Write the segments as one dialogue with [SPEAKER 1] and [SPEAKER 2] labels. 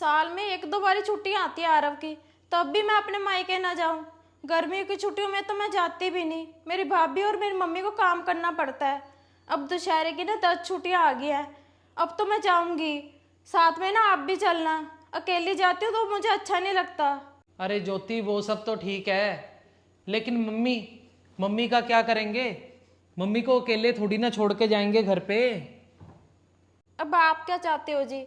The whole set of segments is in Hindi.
[SPEAKER 1] साल में एक दो बारी छुट्टी आती है आरव की, तब भी मैं अपने मायके ना जाऊं। गर्मियों की छुट्टियों में तो मैं जाती भी नहीं, मेरी भाभी और मेरी मम्मी को काम करना पड़ता है। अब दशहरे की ना 10 छुट्टियां आ गई हैं, अब तो मैं जाऊंगी। साथ में ना आप भी चलना, अकेली जाती हूँ तो मुझे अच्छा नहीं लगता।
[SPEAKER 2] अरे ज्योति, वो सब तो ठीक है, लेकिन मम्मी मम्मी का क्या करेंगे? मम्मी को अकेले थोड़ी ना छोड़ के जाएंगे घर पे।
[SPEAKER 1] अब आप क्या चाहते हो जी?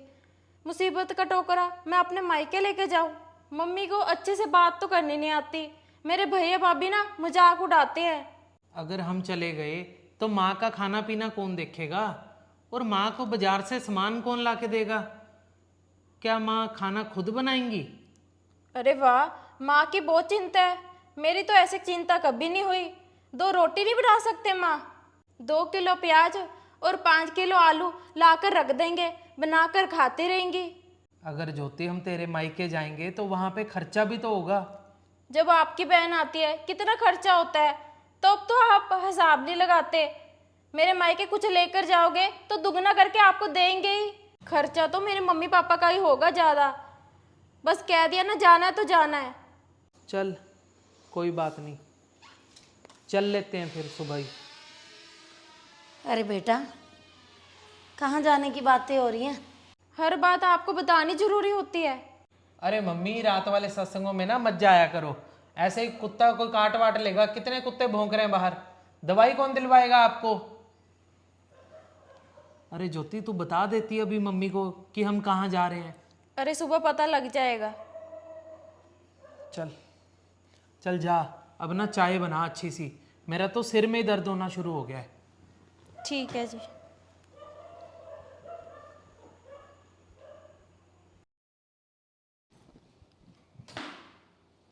[SPEAKER 1] मुसीबत का टोकरा मैं अपने मायके लेके जाऊं? मम्मी को अच्छे से बात तो करनी नहीं आती, मेरे भैया भाभी ना मजाक उड़ाते हैं।
[SPEAKER 2] अगर हम चले गए तो माँ का खाना पीना कौन देखेगा? और माँ को बाजार से सामान कौन ला के देगा? क्या माँ खाना खुद बनाएंगी?
[SPEAKER 1] अरे वाह, माँ की बहुत चिंता है, मेरी तो ऐसी चिंता कभी नहीं हुई। 2 रोटी नहीं बना सकते माँ? 2 किलो प्याज और 5 किलो आलू लाकर रख देंगे, बनाकर खाती रहेंगी।
[SPEAKER 2] अगर ज्योति हम तेरे मायके जाएंगे तो वहाँ पे खर्चा भी तो होगा।
[SPEAKER 1] जब आपकी बहन आती है कितना खर्चा होता है, तब तो आप हिसाब नहीं लगाते। मेरे मायके कुछ लेकर जाओगे तो दुगना करके आपको देंगे ही। खर्चा तो मेरे मम्मी पापा का ही होगा ज़्यादा। बस कह दिया ना, जाना है तो जाना है।
[SPEAKER 2] चल, कोई बात नहीं, चल लेते हैं फिर सुबह ही।
[SPEAKER 3] अरे बेटा, कहाँ जाने की बातें हो रही हैं?
[SPEAKER 1] हर बात आपको बतानी जरूरी होती है?
[SPEAKER 2] अरे मम्मी, रात वाले सत्संगों में ना मत जाया करो। ऐसे ही कुत्ता कोई काट वाट लेगा, कितने कुत्ते भौंक रहे हैं बाहर, दवाई कौन दिलवाएगा आपको? अरे ज्योति, तू बता देती अभी मम्मी को कि हम कहाँ जा रहे हैं।
[SPEAKER 1] अरे सुबह पता लग जाएगा।
[SPEAKER 2] चल चल जा, अब ना चाय बना अच्छी सी, मेरा तो सिर में ही दर्द होना शुरू हो गया है।
[SPEAKER 1] ठीक है जी।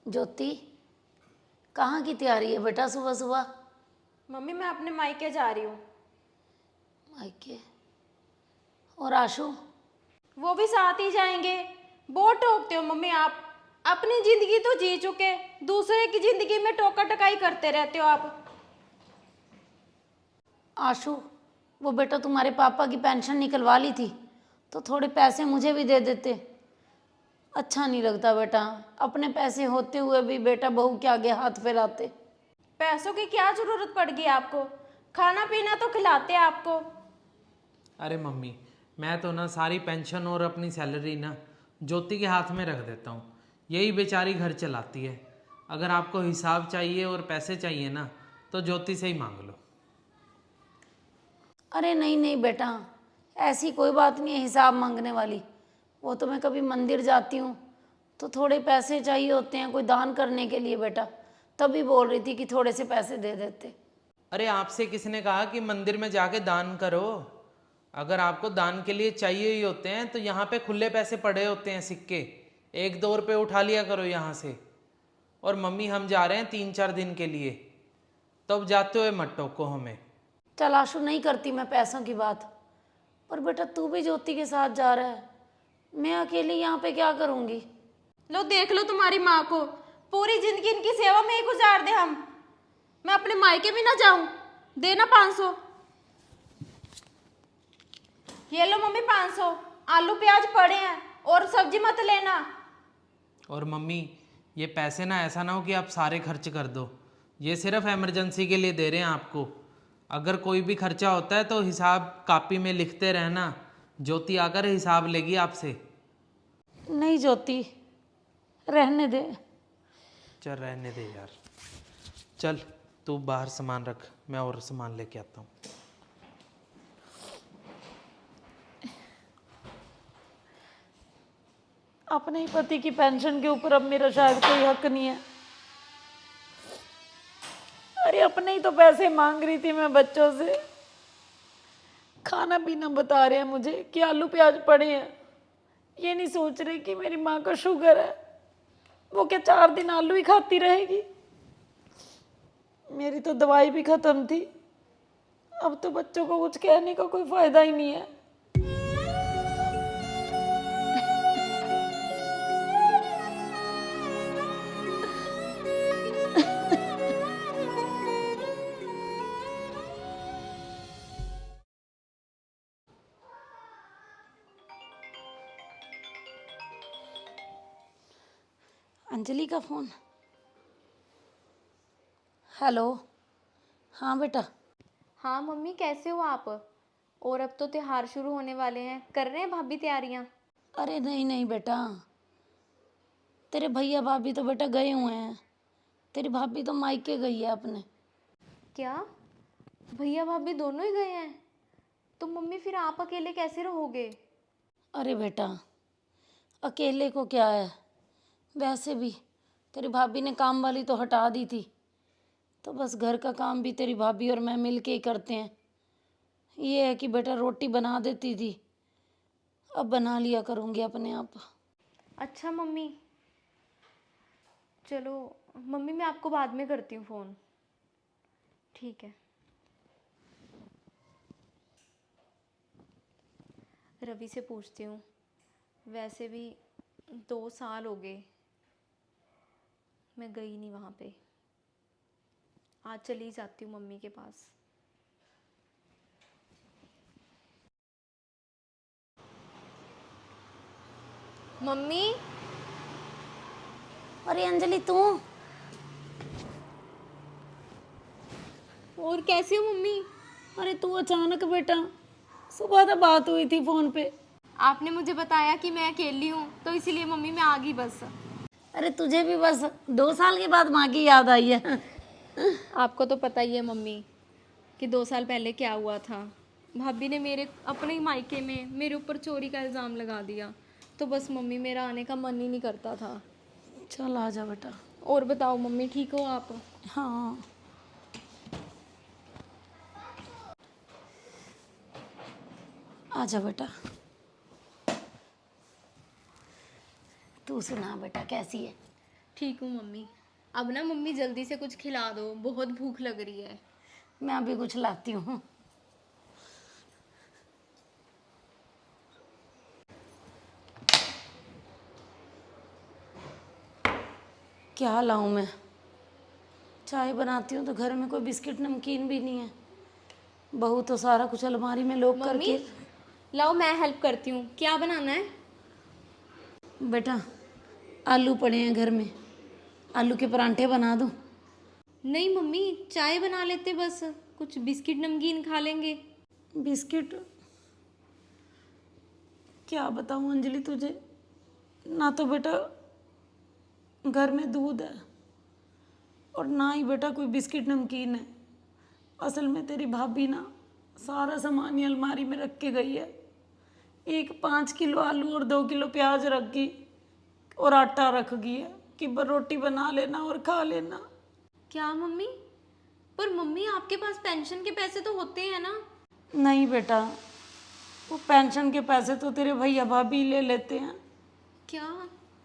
[SPEAKER 3] ज्योति, कहाँ की तैयारी है बेटा सुबह सुबह?
[SPEAKER 1] मम्मी मैं अपने मायके जा रही हूँ।
[SPEAKER 3] मायके? और आशु?
[SPEAKER 1] वो भी साथ ही जाएंगे। बहुत टोकते हो मम्मी आप, अपनी जिंदगी तो जी चुके, दूसरे की जिंदगी में टोका टकाई करते रहते हो आप।
[SPEAKER 3] आशु, वो बेटा तुम्हारे पापा की पेंशन निकलवा ली थी, तो थोड़े पैसे मुझे भी दे देते। अच्छा नहीं लगता बेटा, अपने पैसे होते हुए भी बेटा बहू के आगे हाथ फैलाते।
[SPEAKER 1] पैसों की क्या जरूरत पड़ गई आपको? खाना पीना तो खिलाते हैं आपको।
[SPEAKER 2] अरे मम्मी, मैं तो ना सारी पेंशन और अपनी सैलरी ना ज्योति के हाथ में रख देता हूँ, यही बेचारी घर चलाती है। अगर आपको हिसाब चाहिए और पैसे चाहिए ना तो ज्योति से ही मांग लो।
[SPEAKER 3] अरे नहीं नहीं बेटा, ऐसी कोई बात नहीं है हिसाब मांगने वाली। वो तो मैं कभी मंदिर जाती हूँ तो थोड़े पैसे चाहिए होते हैं कोई दान करने के लिए बेटा, तभी बोल रही थी कि थोड़े से पैसे दे देते।
[SPEAKER 2] अरे आपसे किसने कहा कि मंदिर में जाके दान करो? अगर आपको दान के लिए चाहिए ही होते हैं तो यहाँ पे खुले पैसे पड़े होते हैं, सिक्के, 1-2 रुपये उठा लिया करो यहाँ से। और मम्मी, हम जा रहे हैं 3-4 दिन के लिए, तब जाते हुए मत टोको हमें।
[SPEAKER 3] चल आशु, नहीं करती मैं पैसों की बात, पर बेटा तू भी ज्योति के साथ जा रहा है, मैं अकेली यहाँ पे क्या करूँगी?
[SPEAKER 1] लो देख लो तुम्हारी माँ को, पूरी जिंदगी इनकी सेवा में ही गुजार दे हम। मैं अपने मायके भी ना जाऊं? देना 500। ये लो मम्मी 500, आलू प्याज पड़े हैं, और सब्जी मत लेना।
[SPEAKER 2] और मम्मी, ये पैसे ना ऐसा ना हो कि आप सारे खर्च कर दो, ये सिर्फ इमरजेंसी के लिए दे रहे हैं आपको। अगर कोई भी खर्चा होता है तो हिसाब कापी में लिखते रहना, ज्योति आकर हिसाब लेगी आपसे।
[SPEAKER 3] नहीं ज्योति, रहने दे।
[SPEAKER 2] चल रहने दे यार, चल तू बाहर सामान रख, मैं और सामान लेके आता हूँ।
[SPEAKER 3] अपने ही पति की पेंशन के ऊपर अब मेरा शायद कोई हक नहीं है। अरे अपने ही तो पैसे मांग रही थी मैं बच्चों से, खाना पीना बता रहे हैं मुझे कि आलू प्याज पड़े हैं। ये नहीं सोच रहे कि मेरी माँ को शुगर है, वो क्या 4 दिन आलू ही खाती रहेगी? मेरी तो दवाई भी खत्म थी, अब तो बच्चों को कुछ कहने का कोई फायदा ही नहीं है। अंजलि का फ़ोन। हेलो। हाँ बेटा।
[SPEAKER 4] हाँ मम्मी, कैसे हो आप? और अब तो त्योहार शुरू होने वाले हैं, कर रहे हैं भाभी तैयारियां?
[SPEAKER 3] अरे नहीं नहीं बेटा, तेरे भैया भाभी तो बेटा गए हुए हैं। तेरी भाभी तो मायके गई है अपने।
[SPEAKER 4] क्या भैया भाभी दोनों ही गए हैं? तो मम्मी फिर आप अकेले कैसे रहोगे?
[SPEAKER 3] अरे बेटा, अकेले को क्या है, वैसे भी तेरी भाभी ने काम वाली तो हटा दी थी, तो बस घर का काम भी तेरी भाभी और मैं मिल के ही करते हैं। ये है कि बेटा रोटी बना देती थी, अब बना लिया करूँगी अपने आप।
[SPEAKER 4] अच्छा मम्मी, चलो मम्मी मैं आपको बाद में करती हूँ फ़ोन। ठीक है। रवि से पूछती हूँ, वैसे भी 2 साल हो गए मैं गई नहीं वहाँ पे। आज चली जाती हूँ मम्मी के पास। मम्मी।
[SPEAKER 3] अरे अंजलि तू,
[SPEAKER 4] और कैसी हो मम्मी?
[SPEAKER 3] अरे तू अचानक बेटा, सुबह तो बात हुई थी फ़ोन पे।
[SPEAKER 4] आपने मुझे बताया कि मैं अकेली हूँ, तो इसीलिए मम्मी मैं आ गई बस।
[SPEAKER 3] अरे तुझे भी बस 2 साल के बाद माँ की याद आई है।
[SPEAKER 4] आपको तो पता ही है मम्मी कि 2 साल पहले क्या हुआ था। भाभी ने मेरे अपने ही मायके में मेरे ऊपर चोरी का इल्ज़ाम लगा दिया। तो बस मम्मी मेरा आने का मन ही नहीं करता था।
[SPEAKER 3] चल आ जा बेटा।
[SPEAKER 4] और बताओ मम्मी, ठीक हो आप?
[SPEAKER 3] हाँ आ जा बेटा। तू सुना बेटा, कैसी है?
[SPEAKER 4] ठीक हूँ मम्मी। अब ना मम्मी जल्दी से कुछ खिला दो, बहुत भूख लग रही है।
[SPEAKER 3] मैं अभी कुछ लाती हूँ। क्या लाऊं मैं? चाय बनाती हूँ तो घर में कोई बिस्किट नमकीन भी नहीं है। बहू तो सारा कुछ अलमारी में लॉक
[SPEAKER 4] मम्मी
[SPEAKER 3] करके।
[SPEAKER 4] लाओ मैं हेल्प करती हूँ, क्या बनाना है?
[SPEAKER 3] बेटा आलू पड़े हैं घर में, आलू के परांठे बना दूँ?
[SPEAKER 4] नहीं मम्मी, चाय बना लेते बस, कुछ बिस्किट नमकीन खा लेंगे।
[SPEAKER 3] बिस्किट? क्या बताऊँ अंजलि तुझे, ना तो बेटा घर में दूध है और ना ही बेटा कोई बिस्किट नमकीन है। असल में तेरी भाभी ना सारा सामान ही अलमारी में रख के गई है। एक 5 किलो आलू और 2 किलो प्याज रख गई और आटा रख गई है कि रोटी बना लेना और खा लेना।
[SPEAKER 4] क्या मम्मी? पर मम्मी आपके पास पेंशन के पैसे तो होते हैं ना?
[SPEAKER 3] नहीं बेटा, वो पेंशन के पैसे तो तेरे भैया भाभी ले लेते हैं।
[SPEAKER 4] क्या?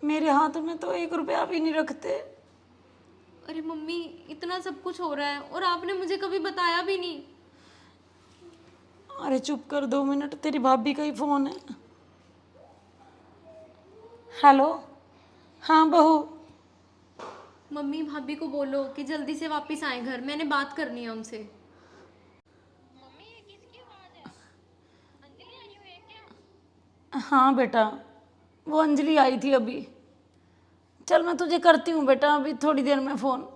[SPEAKER 3] मेरे हाथ में तो 1 रुपया भी नहीं रखते।
[SPEAKER 4] अरे मम्मी, इतना सब कुछ हो रहा है और आपने मुझे कभी बताया भी नहीं।
[SPEAKER 3] अरे चुप कर, 2 मिनट, तेरी भाभी का ही फोन है। हेलो। हाँ बहू।
[SPEAKER 4] मम्मी भाभी को बोलो कि जल्दी से वापस आए घर, मैंने बात करनी है उनसे।
[SPEAKER 3] हाँ बेटा, वो अंजलि आई थी अभी। चल मैं तुझे करती हूँ बेटा अभी थोड़ी देर में फ़ोन।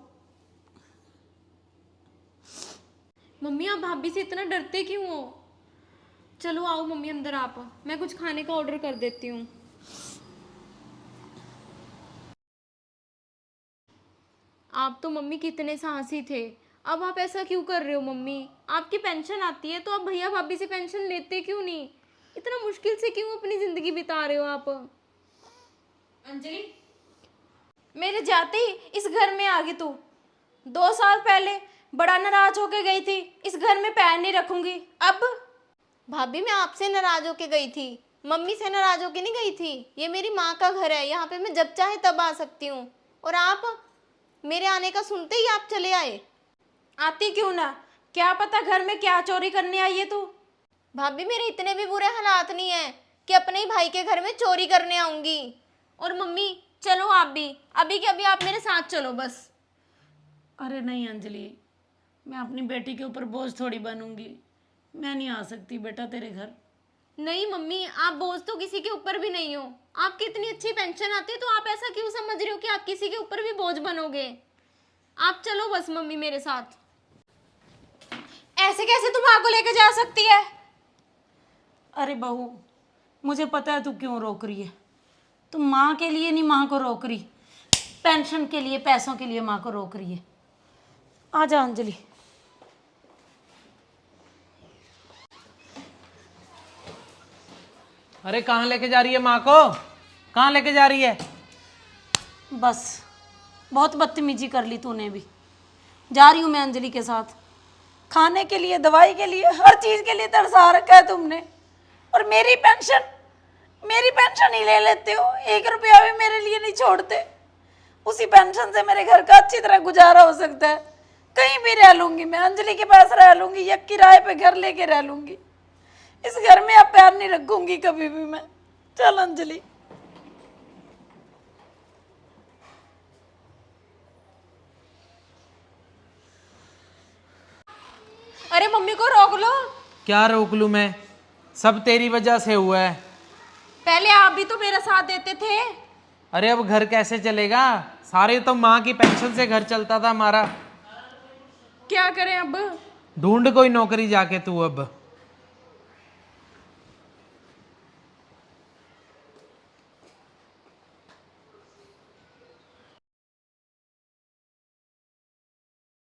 [SPEAKER 4] मम्मी आप भाभी से इतना डरते क्यों हो? चलो आओ मम्मी अंदर, आप, मैं कुछ खाने का ऑर्डर कर देती हूँ। आप तो मम्मी कितने साहसी थे, अब आप ऐसा क्यों कर रहे हो? मम्मी आपकी पेंशन आती है तो आप भैया भाभी से पेंशन लेते क्यों नहीं? इतना मुश्किल से क्यों अपनी जिंदगी बिता रहे हो आप?
[SPEAKER 1] अंजलि, मेरे जाते ही इस घर में आ गई तू। 2 साल पहले बड़ा नाराज होके गई थी, इस घर में पैर नहीं रखूंगी। अब
[SPEAKER 4] भाभी मैं आपसे नाराज होके गई थी, मम्मी से नाराज होके नहीं गई थी। ये मेरी माँ का घर है, यहाँ पे मैं जब चाहे तब आ सकती हूँ। और आप मेरे आने का सुनते ही आप चले आए।
[SPEAKER 1] आती क्यों ना, क्या पता घर में क्या चोरी करने आई है तू।
[SPEAKER 4] भाभी मेरे इतने भी बुरे हालात नहीं है कि अपने ही भाई के घर में चोरी करने आऊंगी। और मम्मी चलो आप भी, अभी के अभी आप मेरे साथ चलो बस।
[SPEAKER 3] अरे नहीं अंजलि, मैं अपनी बेटी के ऊपर बोझ थोड़ी बनूंगी। मैं नहीं आ सकती बेटा तेरे घर।
[SPEAKER 4] नहीं मम्मी, आप बोझ तो किसी के ऊपर भी नहीं हो। आपकी इतनी अच्छी पेंशन आती है तो आप ऐसा क्यों समझ रहे हो कि आप किसी के ऊपर भी बोझ बनोगे। आप चलो बस मम्मी मेरे साथ।
[SPEAKER 1] ऐसे कैसे तुम माँ को लेके जा सकती है?
[SPEAKER 3] अरे बहू, मुझे पता है तू क्यों रोक रही है। तू माँ के लिए नहीं माँ को रोक रही, पेंशन के लिए, पैसों के लिए माँ को रोक रही है। आ जा अंजलि।
[SPEAKER 2] अरे कहाँ लेके जा रही है माँ को? कहाँ लेके जा रही है?
[SPEAKER 3] बस बहुत बदतमीजी कर ली तूने भी। जा रही हूँ मैं अंजलि के साथ। खाने के लिए, दवाई के लिए, हर चीज़ के लिए तरसा रखा है तुमने। और मेरी पेंशन ही ले लेते हो। 1 रुपया भी मेरे लिए नहीं छोड़ते। उसी पेंशन से मेरे घर का अच्छी तरह गुजारा हो सकता है। कहीं भी रह लूंगी मैं, अंजलि के पास रह लूंगी या किराए पे घर लेके रह लूंगी। इस घर में अब पैर नहीं रखूंगी कभी भी मैं। चल अंजलि।
[SPEAKER 1] अरे मम्मी को रोक लो।
[SPEAKER 2] क्या रोक लूँ मैं? सब तेरी वजह से हुआ है।
[SPEAKER 1] पहले आप भी तो मेरा साथ देते थे।
[SPEAKER 2] अरे अब घर कैसे चलेगा? सारे तो माँ की पेंशन से घर चलता था हमारा।
[SPEAKER 1] क्या करें अब?
[SPEAKER 2] ढूंढ कोई नौकरी जाके तू अब।